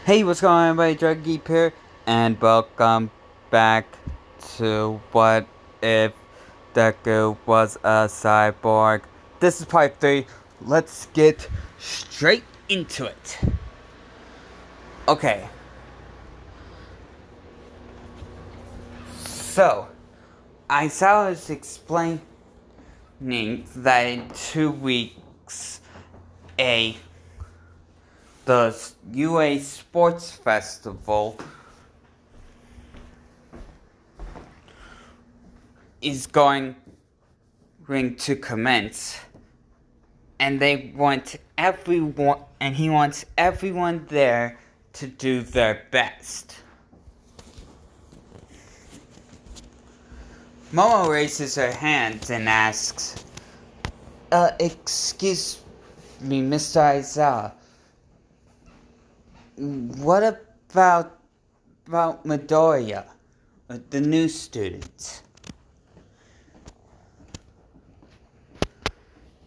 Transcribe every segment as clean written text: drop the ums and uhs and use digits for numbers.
Hey, what's going on, everybody? Druggy here, and welcome back to What If Deku Was a Cyborg. This is part 3. Let's get straight into it. Okay, so I was explaining that in 2 weeks, a the UA Sports Festival is going to commence, and they want everyone, and he wants everyone there to do their best. Momo raises her hand and asks, excuse me, Mr. Aizawa, what about Midoriya, the new student?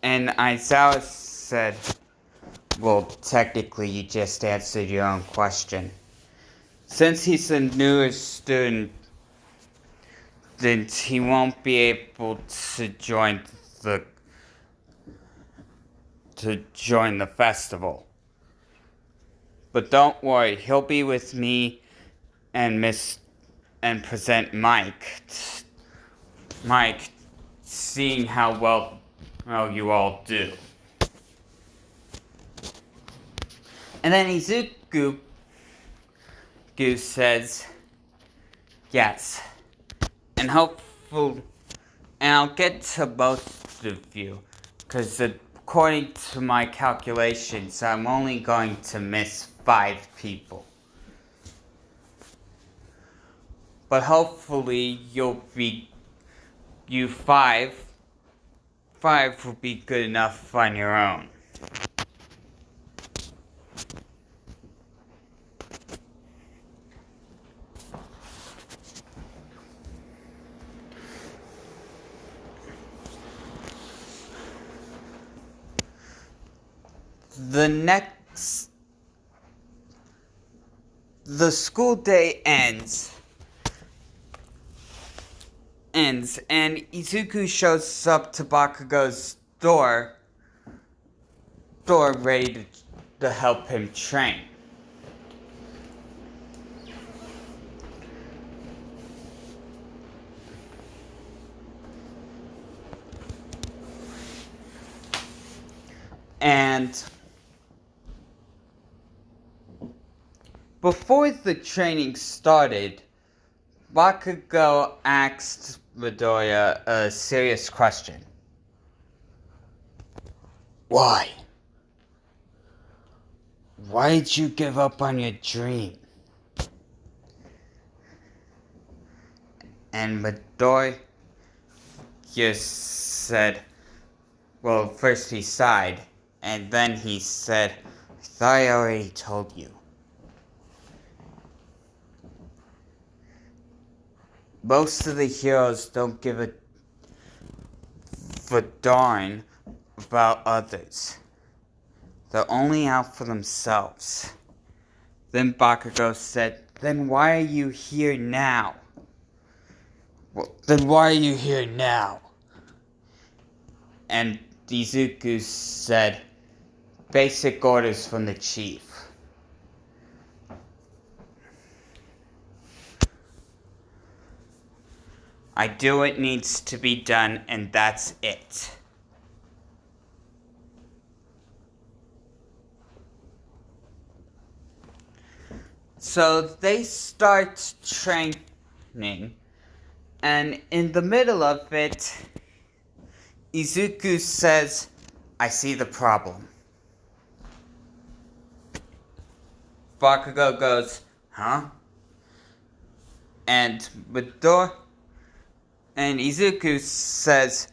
And Aizawa said, well, technically you just answered your own question. Since he's the newest student, then he won't be able to join the festival. But don't worry, he'll be with me and present Mike, seeing how well you all do. And then Izuku says, yes, and hopefully, and I'll get to both of you, because according to my calculations, I'm only going to miss 5 people. But hopefully you 5 will be good enough on your own. The school day ends, and Izuku shows up to Bakugo's door ready to help him train. And before the training started, Bakugo asked Midoriya a serious question. Why? Why did you give up on your dream? And Midoriya said, well, first he sighed, and then he said, I thought I already told you. Most of the heroes don't give a darn about others. They're only out for themselves. Then Bakugo said, then why are you here now? Well, then why are you here now? And Izuku said, basic orders from the chief. I do what needs to be done, and that's it. So they start training, and in the middle of it, Izuku says, I see the problem. Bakugo goes, huh? And Izuku says,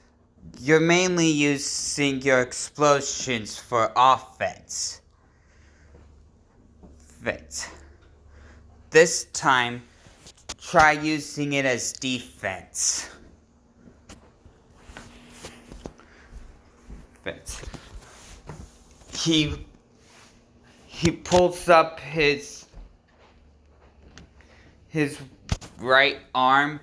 you're mainly using your explosions for offense. This time, try using it as defense. He pulls up his his right arm.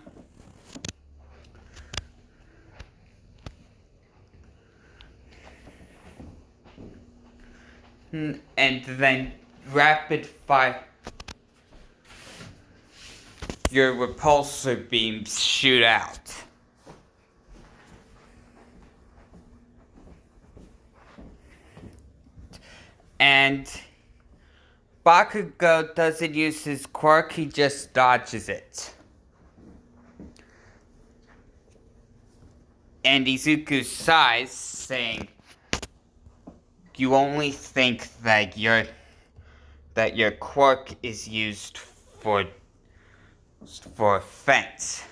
And then rapid fire. Your repulsor beams shoot out. And Bakugo doesn't use his quirk, he just dodges it. And Izuku sighs, saying, "You only think that your quirk is used for offense,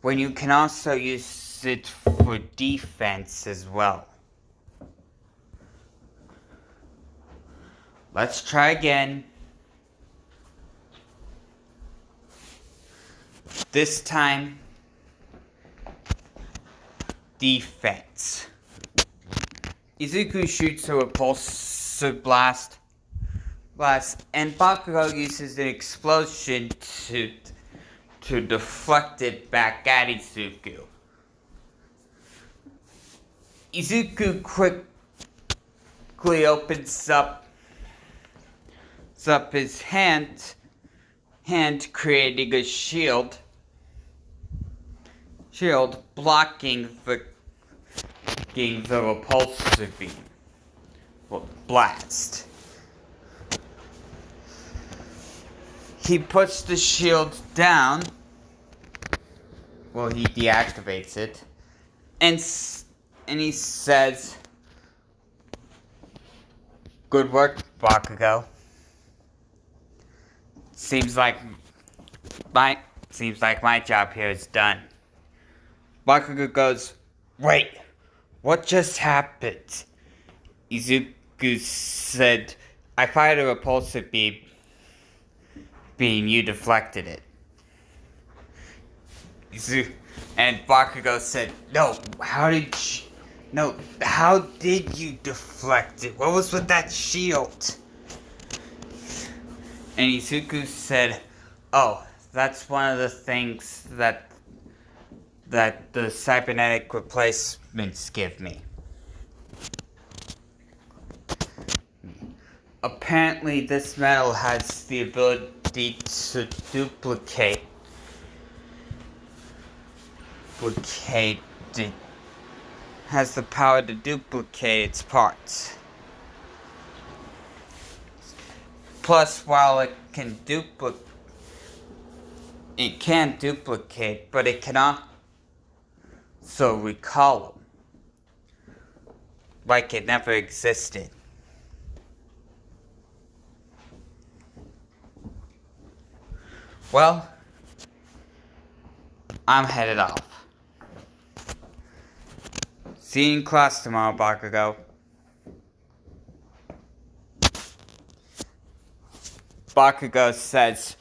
when you can also use it for defense as well." Let's try again. This time, defense. Izuku shoots a repulsor blast, and Bakugo uses an explosion to deflect it back at Izuku. Izuku quickly opens up his hand, creating a shield blocking the repulsor beam. Blast. He puts the shield down. Well, he deactivates it, and he says, "Good work, Bakugo. Seems like my job here is done." Bakugo goes, "Wait, what just happened?" Izuku said, "I fired a repulsor beam. You deflected it." And Bakugo said, "No, how did you deflect it? What was with that shield?" And Izuku said, "Oh, that's one of the things that the cybernetic replacements give me." Apparently, this metal has the ability to duplicate. It has the power to duplicate its parts. Plus, while it can duplicate, but it cannot so recall them, like it never existed. Well, I'm headed off. See you in class tomorrow, Bakugo. Bakugo says,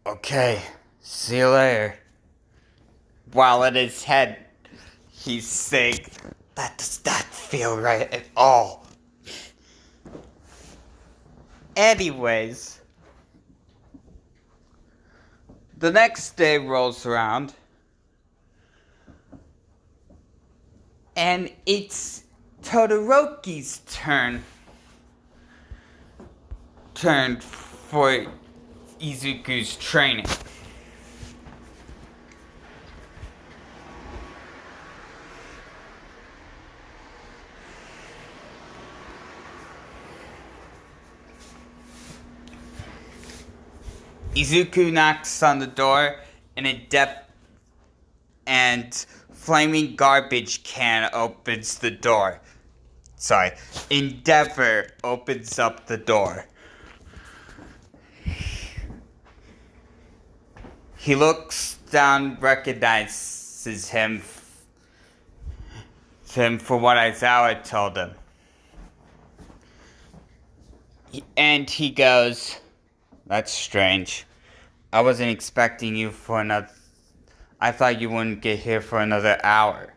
"Okay, see you later." While in his head, he's saying, "That does not feel right at all." Anyways, the next day rolls around, and it's Todoroki's turn for Izuku's training. Izuku knocks on the door, and flaming garbage can opens the door. Sorry, Endeavor opens up the door. He looks down, recognizes him for what Aizawa told him. And he goes, "That's strange. I wasn't expecting you for another... I thought you wouldn't get here for another hour."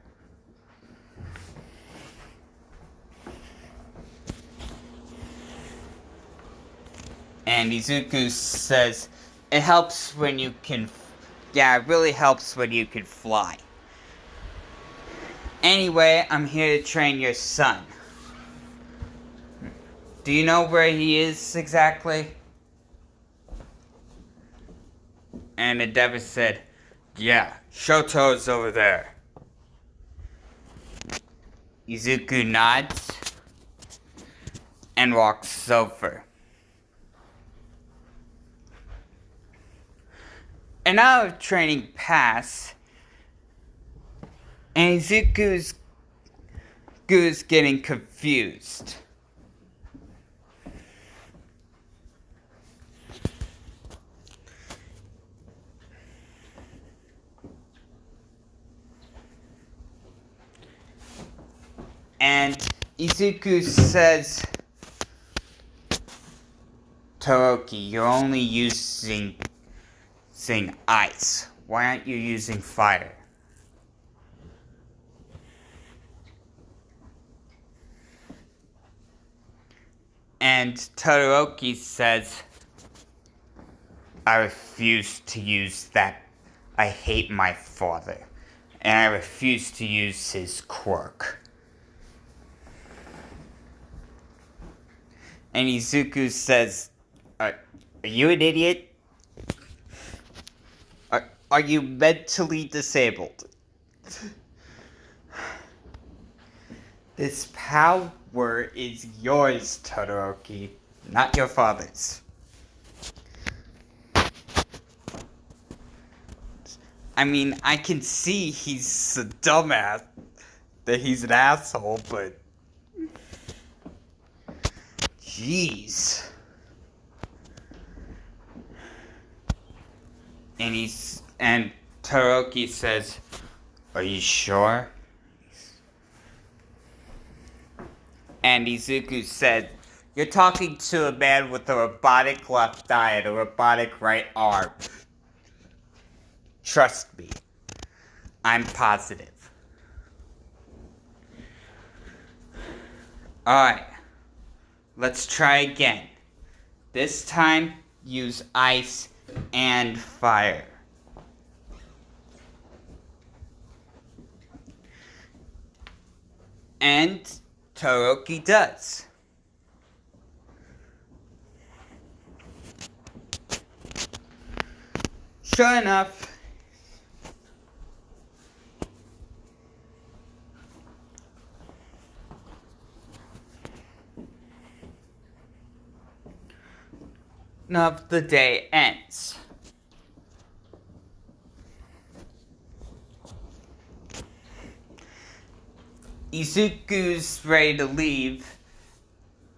And Izuku says, it helps when you can, yeah, it really helps when you can fly. Anyway, I'm here to train your son. Do you know where he is exactly? And Endeavor said, yeah, Shoto's over there. Izuku nods and walks over. An hour of training passed, and Izuku's getting confused. And Izuku says, Toroki, you're only using ice. Why aren't you using fire? And Todoroki says, I refuse to use that. I hate my father. And I refuse to use his quirk. And Izuku says, are you an idiot? Are you mentally disabled? This power is yours, Todoroki, not your father's. I mean, I can see he's a dumbass, that he's an asshole, but... Jeez. And Todoroki says, are you sure? And Izuku said, you're talking to a man with a robotic left eye and a robotic right arm. Trust me. I'm positive. Alright. Let's try again. This time, use ice and fire. And Todoroki does. Sure enough, the day ends. Izuku's ready to leave,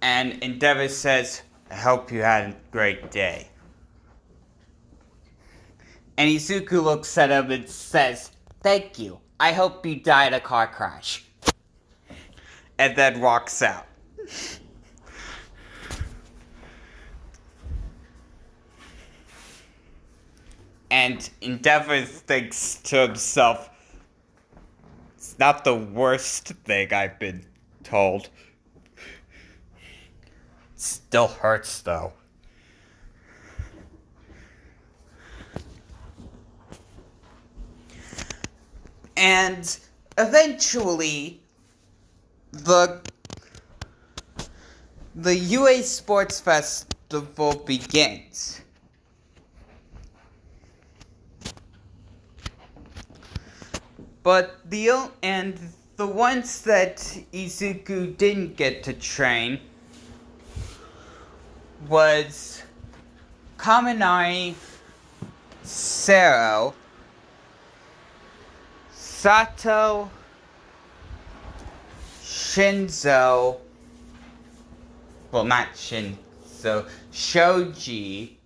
and Endeavor says, I hope you had a great day. And Izuku looks at him and says, thank you. I hope you die in a car crash. And then walks out. And Endeavor thinks to himself, it's not the worst thing I've been told. It still hurts though. And eventually, the UA Sports Festival begins. But the ones that Izuku didn't get to train was Kaminari, Sero, Sato, Shinzo, well, not Shinzo, Shoji,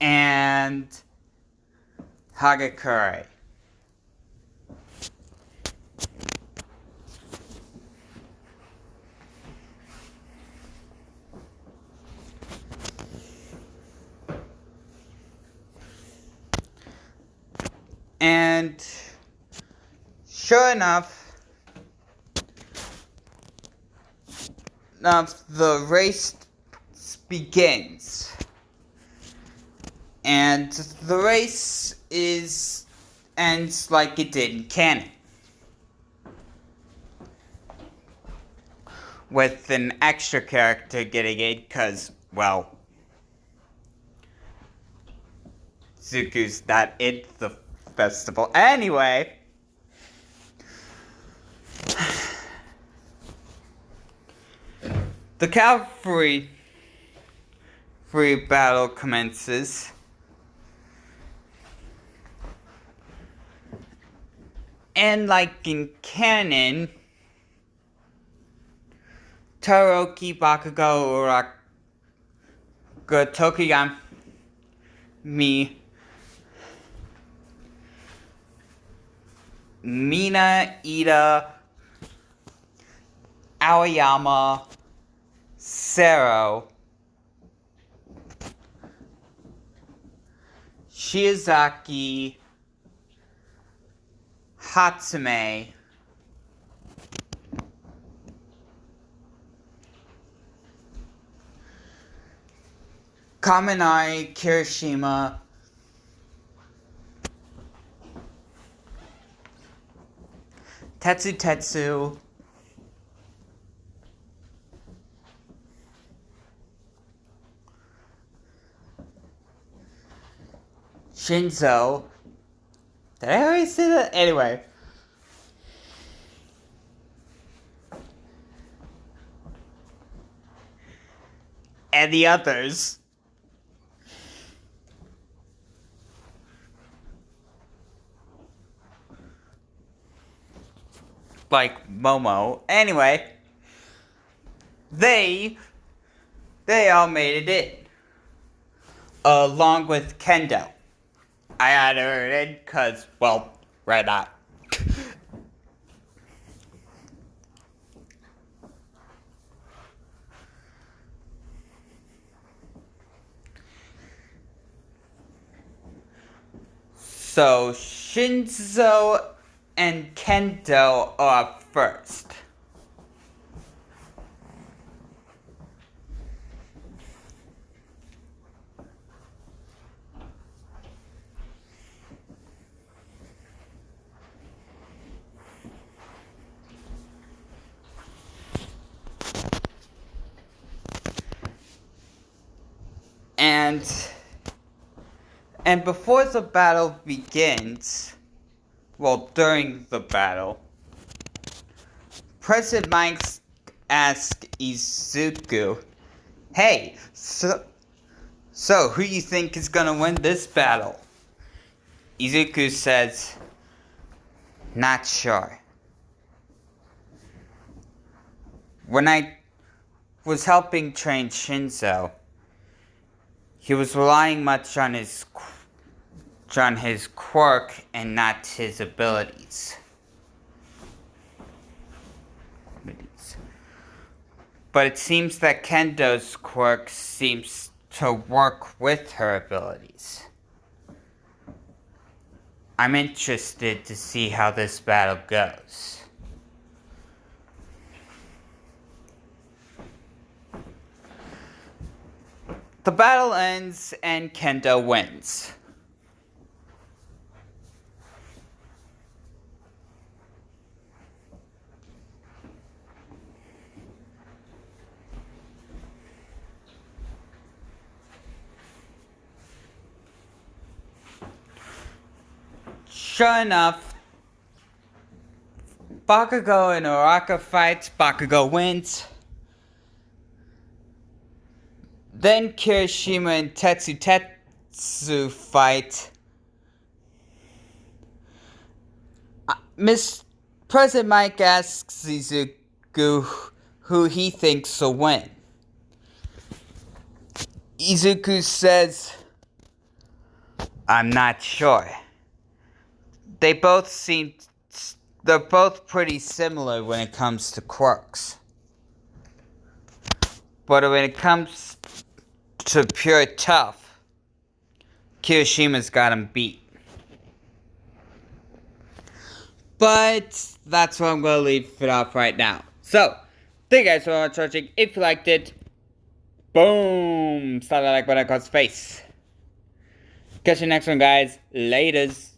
and Hagakure. And Sure enough, the race begins. And the race ends like it did in canon, with an extra character getting it because, well, Zuko's not in the festival. Anyway, the cavalry battle commences. And like in canon, Todoroki, Bakugo, Uraka, Tokigami, Mina, Ida, Aoyama, Sero, Shiozaki, Hatsume, Kaminari, Kirishima, Tetsu, Shinzo. Did I already say that? Anyway. And the others. Like Momo. Anyway. They all made it in. Along with Kendo. I had her in because, well, why not? So, Shinzo and Kendo are first. And before the battle begins, well, during the battle, President Mike asks Izuku, "Hey, so who you think is gonna win this battle?" Izuku says, "Not sure. When I was helping train Shinzo, he was relying much on his quirk and not his abilities. But it seems that Kendo's quirk seems to work with her abilities. I'm interested to see how this battle goes." The battle ends and Kendo wins. Sure enough, Bakugo and Uraka fights. Bakugo wins. Then Kirishima and Tetsu fight. President Mike asks Izuku who he thinks will win. Izuku says, "I'm not sure. They're both pretty similar when it comes to quirks. But when it comes to pure tough, Kirishima's got him beat." But that's what I'm going to leave it off right now. So, thank you guys for watching. If you liked it, boom, slap that like button across the face. Catch you next one, guys. Laters.